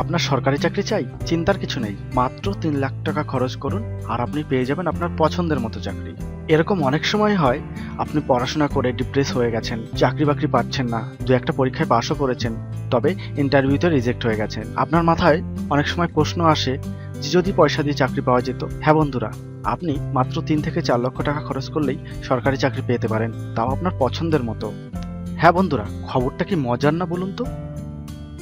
আপনার সরকারি চাকরি চাই? চিন্তার কিছু নেই, মাত্র 3 লাখ টাকা খরচ করুন আর আপনি পেয়ে যাবেন আপনার পছন্দের মতো চাকরি। এরকম অনেক সময় হয়, আপনি পড়াশোনা করে ডিপ্রেস হয়ে গেছেন, চাকরি বাকরি পাচ্ছেন না, দু একটা পরীক্ষায় পাশও করেছেন, তবে ইন্টারভিউতে রিজেক্ট হয়ে গেছেন। আপনার মাথায় অনেক সময় প্রশ্ন আসে যে যদি পয়সা দিয়ে চাকরি পাওয়া যেত। হ্যাঁ বন্ধুরা, আপনি মাত্র 3 থেকে 4 লক্ষ টাকা খরচ করলেই সরকারি চাকরি পেতে পারেন, তাও আপনার পছন্দের মতো। হ্যাঁ বন্ধুরা, খবরটা কি মজার না বলুন তো?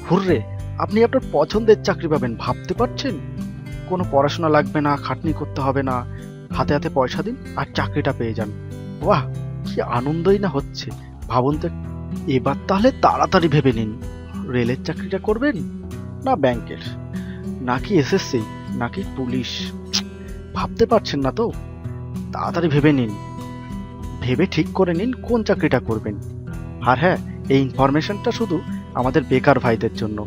হুররে, আপনি আপনার পছন্দের চাকরি পাবেন, ভাবতে পারছেন? কোনো পড়াশোনা লাগবে না, খাটনি করতে হবে না, হাতে হাতে পয়সা দিন আর চাকরিটা পেয়ে যান। বাহ, কি আনন্দই না হচ্ছে ভাবুন তো। এবার তাহলে তাড়াতাড়ি ভেবে নিন, রেলের চাকরিটা করবেন না ব্যাংকের, নাকি এসএসসি, নাকি পুলিশ? ভাবতে পারছেন না তো? তাড়াতাড়ি ভেবে নিন, ভেবে ঠিক করে নিন কোন চাকরিটা করবেন। আর হ্যাঁ, এই ইনফরমেশনটা শুধু আমাদের বেকার ভাইদের জন্য,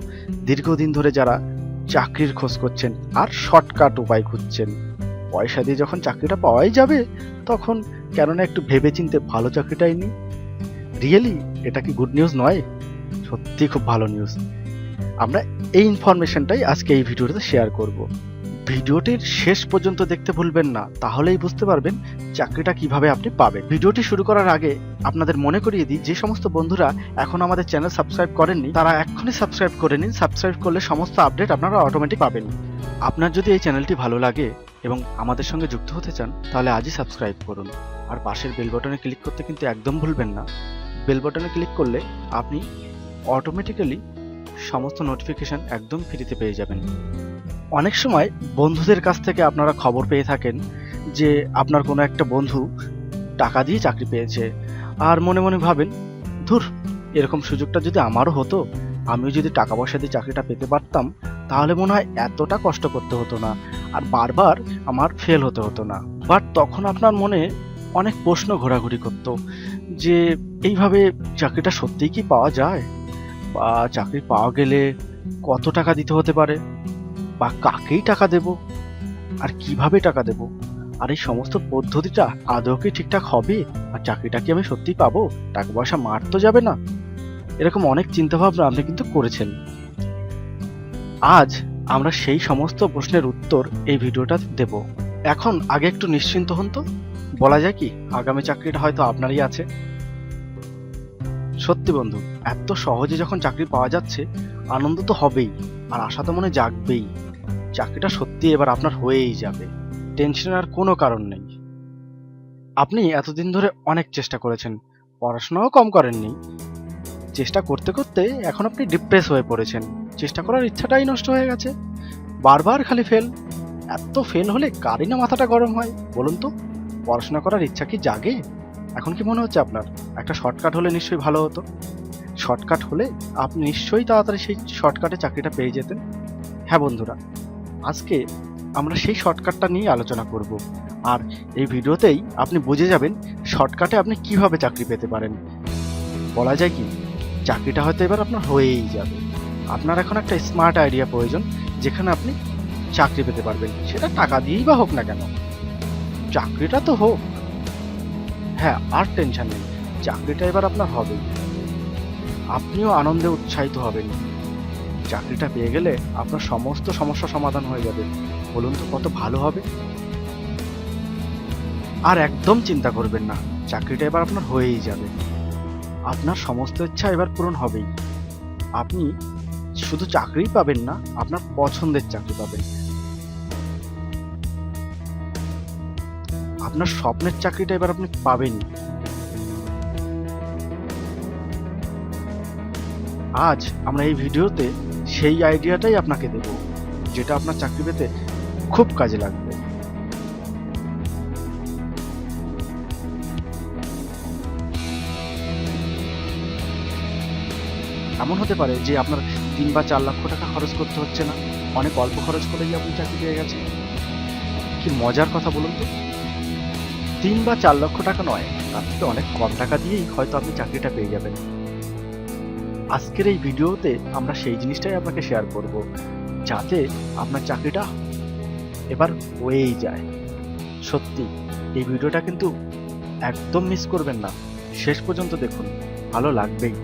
দীর্ঘদিন ধরে যারা চাকরির খোঁজ করছেন আর শর্টকাট উপায় খুঁজছেন। পয়সা দিয়ে যখন চাকরিটা পাওয়াই যাবে, তখন কেননা একটু ভেবেচিন্তে ভালো চাকরিটাই নিই। রিয়েলি এটা কি গুড নিউজ নয়? সত্যি খুব ভালো নিউজ। আমরা এই ইনফরমেশনটাই আজকে এই ভিডিওতে শেয়ার করব। ভিডিওটির শেষ পর্যন্ত দেখতে ভুলবেন না, তাহলেই বুঝতে পারবেন চাকরিটা কিভাবে আপনি পাবেন। ভিডিওটি শুরু করার আগে আপনাদের মনে করিয়ে দিই, যে সমস্ত বন্ধুরা এখন আমাদের চ্যানেল সাবস্ক্রাইব করেননি তারা এক্ষুনি সাবস্ক্রাইব করে নিন। সাবস্ক্রাইব করলে সমস্ত আপডেট আপনারা অটোমেটিক পাবেন। আপনার যদি এই চ্যানেলটি ভালো লাগে এবং আমাদের সঙ্গে যুক্ত হতে চান, তাহলে আজই সাবস্ক্রাইব করুন। আর পাশের বেল বাটনে ক্লিক করতে কিন্তু একদম ভুলবেন না। বেল বাটনে ক্লিক করলে আপনি অটোমেটিক্যালি সমস্ত নোটিফিকেশন একদম ফ্রিতে পেয়ে যাবেন। অনেক সময় বন্ধুদের কাছ থেকে আপনারা খবর পেয়ে থাকেন যে আপনার কোনো একটা বন্ধু টাকা দিয়ে চাকরি পেয়েছে, আর মনে মনে ভাবেন, ধুর, এরকম সুযোগটা যদি আমারও হতো, আমিও যদি টাকা পয়সা দিয়ে চাকরিটা পেতে পারতাম, তাহলে মনে হয় এতটা কষ্ট করতে হতো না আর বারবার আমার ফেল হতে হতো না। বাট তখন আপনার মনে অনেক প্রশ্ন ঘোরাঘুরি করতো যে এইভাবে চাকরিটা সত্যিই কি পাওয়া যায়, বা চাকরি পাওয়া গেলে কত টাকা দিতে হতে পারে, বা কাকেই টাকা দেব, আর কিভাবে টাকা দেব, আর এই সমস্ত পদ্ধতিটা আদৌ কি ঠিকঠাক হবে, আর চাকরিটা কি আমি সত্যি পাবো, টাকা পয়সা মার তো যাবে না? এরকম অনেক চিন্তা ভাবনা আপনি কিন্তু করেছেন। আজ আমরা সেই সমস্ত প্রশ্নের উত্তর এই ভিডিওটা দেব। এখন আগে একটু নিশ্চিন্ত হন তো, বলা যায় কি আগামী চাকরিটা হয়তো আপনারই আছে। সত্যি বন্ধু, এত সহজে যখন চাকরি পাওয়া যাচ্ছে, আনন্দ তো হবেই আর আশা তো মনে জাগবেই। চাকরিটা সত্যি এবার আপনার হয়েই যাবে, টেনশনের আর কোনো কারণ নেই। আপনি এতদিন ধরে অনেক চেষ্টা করেছেন, পড়াশোনাও কম করেননি, চেষ্টা করতে করতে এখন আপনি ডিপ্রেস হয়ে পড়েছেন, চেষ্টা করার ইচ্ছাটাই নষ্ট হয়ে গেছে, বারবার খালি ফেল। এত ফেল হলে কারই না মাথাটা গরম হয় বলুন তো? পড়াশোনা করার ইচ্ছা কি জাগে? এখন কি মনে হচ্ছে আপনার একটা শর্টকাট হলে নিশ্চয়ই ভালো হতো? শর্টকাট হলে আপনি নিশ্চয়ই তাড়াতাড়ি সেই শর্টকাটে চাকরিটা পেয়ে যেতেন। হ্যাঁ বন্ধুরা, আজকে আমরা সেই শর্টকাটটা নিয়ে আলোচনা করব, আর এই ভিডিওতেই আপনি বুঝে যাবেন শর্টকাটে আপনি কিভাবে চাকরি পেতে পারেন। বলা যায় কি চাকরিটা হয়তো এবার আপনার হয়েই যাবে। আপনার এখন একটা স্মার্ট আইডিয়া প্রয়োজন, যেখানে আপনি চাকরি পেতে পারবেন, সেটা টাকা দিয়েই বা হোক না কেন, চাকরিটা তো হোক। হ্যাঁ, আর টেনশন নেই, চাকরিটা এবার আপনার হবেই। আপনিও আনন্দে উৎসাহিত হবেন, চাকরিটা পেয়ে গেলে আপনার সমস্ত সমস্যা সমাধান হয়ে যাবে। বলুন তো কত ভালো হবে? আর একদম চিন্তা করবেন না, চাকরিটা এবার আপনার হয়েই যাবে। আপনার সমস্ত ইচ্ছা এবার পূরণ হবেই। আপনি শুধু চাকরিই পাবেন না, আপনার পছন্দের চাকরি পাবেন। আপনার স্বপ্নের চাকরিটা এবার আপনি পাবেনই। আজ আমরা এই ভিডিওতে সেই আইডিয়াটাই আপনাকে দেব, যেটা আপনার চাকরি পেতে খুব কাজে লাগবে। এমন হতে পারে যে আপনার 3 বা 4 লক্ষ টাকা খরচ করতে হচ্ছে না, অনেক অল্প খরচ করেই আপনি চাকরি পেয়ে গেছেন। কি মজার কথা বলুন তো? 3 বা 4 লক্ষ টাকা নয়, তার থেকে অনেক কম টাকা দিয়েই হয়তো আপনি চাকরিটা পেয়ে যাবেন। আজকের এই ভিডিওতে আমরা সেই জিনিসটাই আপনাকে শেয়ার করব, যাতে আপনার চাকরিটা এবার হয়েই যায়। সত্যি এই ভিডিওটা কিন্তু একদম মিস করবেন না, শেষ পর্যন্ত দেখুন, ভালো লাগবেই।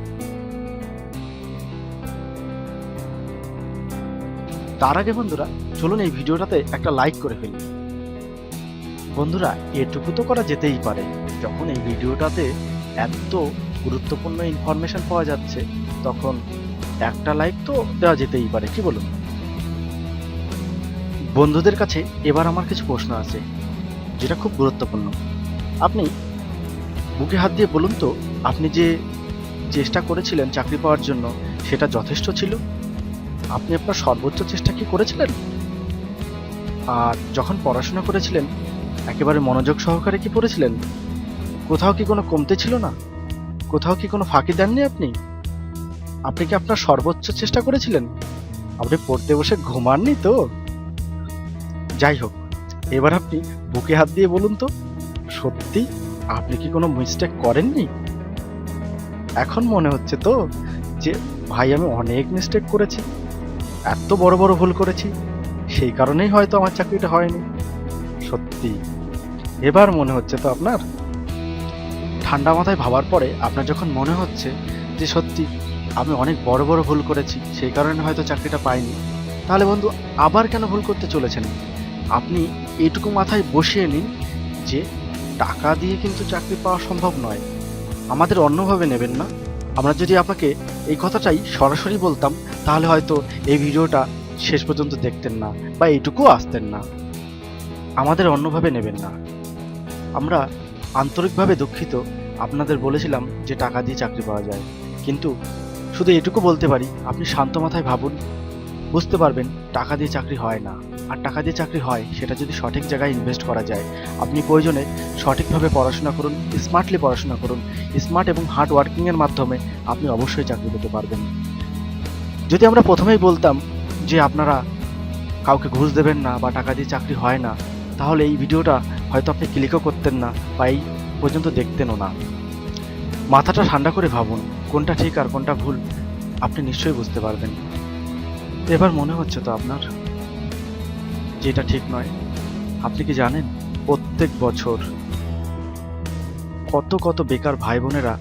তার আগে বন্ধুরা চলুন এই ভিডিওটাতে একটা লাইক করে ফেলি। বন্ধুরা এটুকু তো করা যেতেই পারে, যখন এই ভিডিওটাতে এত গুরুত্বপূর্ণ ইনফরমেশন পাওয়া যাচ্ছে তখন একটা লাইক তো দেওয়া যেতেই পারে, কি বলুন? বন্ধুদের কাছে এবার আমার কিছু প্রশ্ন আছে যেটা খুব গুরুত্বপূর্ণ। আপনি বুকে হাত দিয়ে বলুন তো, আপনি যে চেষ্টা করেছিলেন চাকরি পাওয়ার জন্য সেটা যথেষ্ট ছিল? আপনি আপনার সর্বোচ্চ চেষ্টা কি করেছিলেন? আর যখন পড়াশোনা করেছিলেন একেবারে মনোযোগ সহকারে কি পড়েছিলেন? কোথাও কি কোনো কমতি ছিল না? কোথাও কি কোনো ফাঁকি দেননি আপনি? আপনি কি আপনার সর্বোচ্চ চেষ্টা করেছিলেন? আপনি পড়তে বসে ঘুমাননি তো? যাই হোক, এবার আপনি বুকে হাত দিয়ে বলুন তো, সত্যি আপনি কি কোনো মিস্টেক করেননি? এখন মনে হচ্ছে তো যে ভাই আমি অনেক মিস্টেক করেছি, এত বড় বড় ভুল করেছি, সেই কারণেই হয়তো আমার চাকরিটা হয়নি। সত্যি এবার মনে হচ্ছে তো আপনার? ঠান্ডা মাথায় ভাবার পরে আপনার যখন মনে হচ্ছে যে সত্যি আমি অনেক বড় বড় ভুল করেছি, সেই কারণে হয়তো চাকরিটা পাইনি, তাহলে বন্ধু আবার কেন ভুল করতে চলেছেন? আপনি এইটুকু মাথায় বসিয়ে নিন যে টাকা দিয়ে কিন্তু চাকরি পাওয়া সম্ভব নয়। আমাদের অন্যভাবে নেবেন না। আমরা যদি আপনাকে এই কথাটাই সরাসরি বলতাম তাহলে হয়তো এই ভিডিওটা শেষ পর্যন্ত দেখতেন না বা এইটুকু আসতেন না। আমাদের অন্যভাবে নেবেন না। আমরা আন্তরিকভাবে দুঃখিত আপনাদের বলেছিলাম যে টাকা দিয়ে চাকরি পাওয়া যায়, কিন্তু শুধু এটুকু বলতে পারি আপনি শান্ত মাথায় ভাবুন, বুঝতে পারবেন টাকা দিয়ে চাকরি হয় না। আর টাকা দিয়ে চাকরি হয় সেটা যদি সঠিক জায়গায় ইনভেস্ট করা যায়। আপনি প্রয়োজনে সঠিকভাবে পড়াশোনা করুন, স্মার্টলি পড়াশোনা করুন, স্মার্ট এবং হার্ড ওয়ার্কিংয়ের মাধ্যমে আপনি অবশ্যই চাকরি পেতে পারবেন। যদি আমরা প্রথমেই বলতাম যে আপনারা কাউকে ঘুষ দেবেন না বা টাকা দিয়ে চাকরি হয় না, তাহলে এই ভিডিওটা হয়তো আপনি ক্লিকও করতেন না বা এই পর্যন্ত দেখতেনও না। মাথাটা ঠান্ডা করে ভাবুন কোনটা ঠিক আর কোনটা ভুল, আপনি নিশ্চয়ই বুঝতে পারবেন। এবার মনে হচ্ছে তো আপনার যে এটা ঠিক নয়? আপনি কি জানেন প্রত্যেক বছর কত কত বেকার ভাই বোনেরা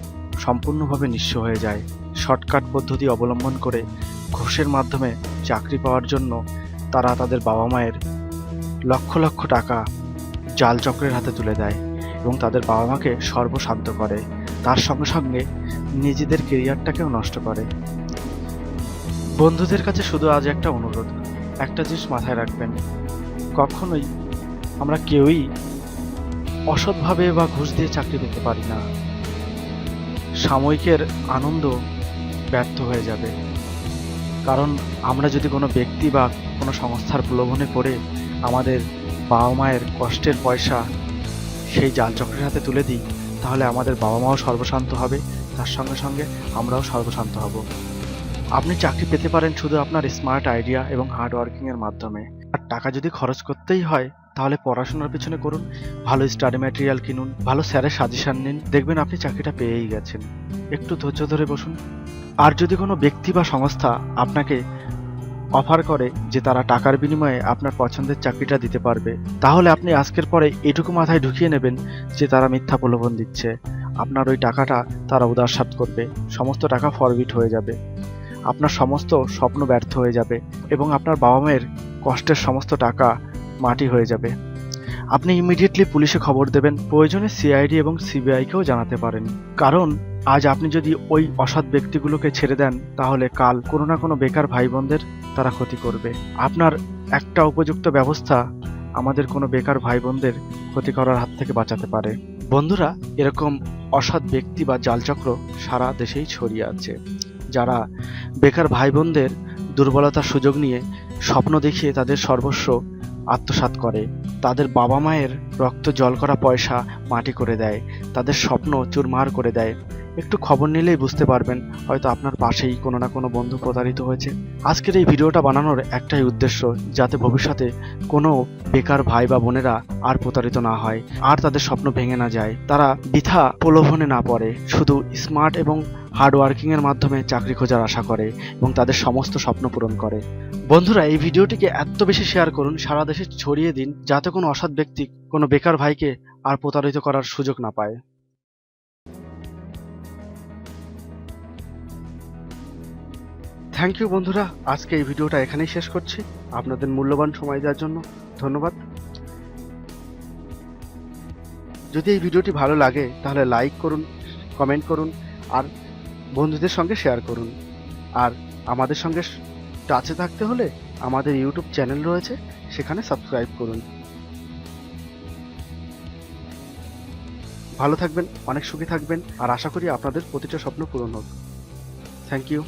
সম্পূর্ণভাবে নিঃস্ব হয়ে যায় শর্টকাট পদ্ধতি অবলম্বন করে? ঘুষের মাধ্যমে চাকরি পাওয়ার জন্য তারা তাদের বাবা মায়ের লক্ষ লক্ষ টাকা জাল চক্রের হাতে তুলে দেয় এবং তাদের বাবা মাকে সর্বশান্ত করে, তার সঙ্গে সঙ্গে নিজেদের কেরিয়ারটাকেও নষ্ট করে। বন্ধুদের কাছে শুধু আজ একটা অনুরোধ, একটা জিনিস মাথায় রাখবেন, কখনোই আমরা কেউই অসৎভাবে বা ঘুষ দিয়ে চাকরি পেতে পারি না। সাময়িকের আনন্দ ব্যর্থ হয়ে যাবে, কারণ আমরা যদি কোনো ব্যক্তি বা কোনো সংস্থার প্রলোভনে পড়ে আমাদের বাবা মায়ের কষ্টের পয়সা সেই জাল চক্রের হাতে তুলে দিই, তাহলে আমাদের বাবা মাও সর্বশান্ত হবে, তার সঙ্গে সঙ্গে আমরাও সর্বশান্ত হব। আপনি চাকরি পেতে পারেন শুধু আপনার স্মার্ট আইডিয়া এবং হার্ড ওয়ার্কিংয়ের মাধ্যমে। আর টাকা যদি খরচ করতেই হয় তাহলে পড়াশোনার পিছনে করুন, ভালো স্টাডি ম্যাটেরিয়াল কিনুন, ভালো স্যারের সাজেশন নিন, দেখবেন আপনি চাকরিটা পেয়েই গেছেন। একটু ধৈর্য ধরে বসুন। আর যদি কোনো ব্যক্তি বা সংস্থা আপনাকে অফার করে যে তারা টাকার বিনিময়ে আপনার পছন্দের চাকরিটা দিতে পারবে, তাহলে আপনি আজকের পরে এটুকু মাথায় ঢুকিয়ে নেবেন যে তারা মিথ্যা প্রলোভন দিচ্ছে। আপনার ওই টাকাটা তারা উদারসাৎ করবে, সমস্ত টাকা ফরবিট হয়ে যাবে, আপনার সমস্ত স্বপ্ন ব্যর্থ হয়ে যাবে এবং আপনার বাবা মায়ের কষ্টের সমস্ত টাকা মাটি হয়ে যাবে। আপনি ইমিডিয়েটলি পুলিশে খবর দেবেন, প্রয়োজনে সিআইডি এবং সিবিআইকেও জানাতে পারেন। কারণ আজ আপনি যদি ওই অসৎ ব্যক্তিগুলোকে ছেড়ে দেন তাহলে কাল কোনো না কোনো বেকার ভাই বোনদের তারা ক্ষতি করবে। আপনার একটা উপযুক্ত ব্যবস্থা আমাদের কোনো বেকার ভাই বোনদের ক্ষতি করার হাত থেকে বাঁচাতে পারে। বন্ধুরা, এরকম অসৎ ব্যক্তি বা জালচক্র সারা দেশেই ছড়িয়ে আছে, যারা বেকার ভাই বোনদের দুর্বলতার সুযোগ নিয়ে স্বপ্ন দেখিয়ে তাদের সর্বস্ব আত্মসাৎ করে, তাদের বাবা মায়ের রক্ত জল করা পয়সা মাটি করে দেয়, তাদের স্বপ্ন চুরমার করে দেয়। একটু খবর নিলেই বুঝতে পারবেন হয়তো আপনার পাশেই কোনো না কোনো বন্ধু প্রতারিত হয়েছে। আজকের এই ভিডিওটা বানানোর একটাই উদ্দেশ্য, যাতে ভবিষ্যতে কোনো বেকার ভাই বা বোনেরা আর প্রতারিত না হয়, আর তাদের স্বপ্ন ভেঙে না যায়, তারা বৃথা প্রলোভনে না পড়ে, শুধু স্মার্ট এবং হার্ড ওয়ার্কিং এর মাধ্যমে চাকরি খোঁজার আশা করে এবং তাদের সমস্ত স্বপ্ন পূরণ করে। বন্ধুরা, এই ভিডিওটিকে এত বেশি শেয়ার করুন, সারা দেশে ছড়িয়ে দিন, যাতে কোনো অসৎ ব্যক্তি কোনো বেকার ভাইকে আর প্রতারিত করার সুযোগ না পায়। থ্যাংক ইউ বন্ধুরা, আজকে এই ভিডিওটা এখানেই শেষ করছি। আপনাদের মূল্যবান সময় দেওয়ার জন্য ধন্যবাদ। যদি এই ভিডিওটি ভালো লাগে তাহলে লাইক করুন, কমেন্ট করুন আর বন্ধুদের সঙ্গে শেয়ার করুন। আর আমাদের সঙ্গে টাচে থাকতে হলে আমাদের ইউটিউব চ্যানেল রয়েছে, সেখানে সাবস্ক্রাইব করুন। ভালো থাকবেন, অনেক সুখী থাকবেন আর আশা করি আপনাদের প্রতিটা স্বপ্ন পূরণ হোক। Thank you.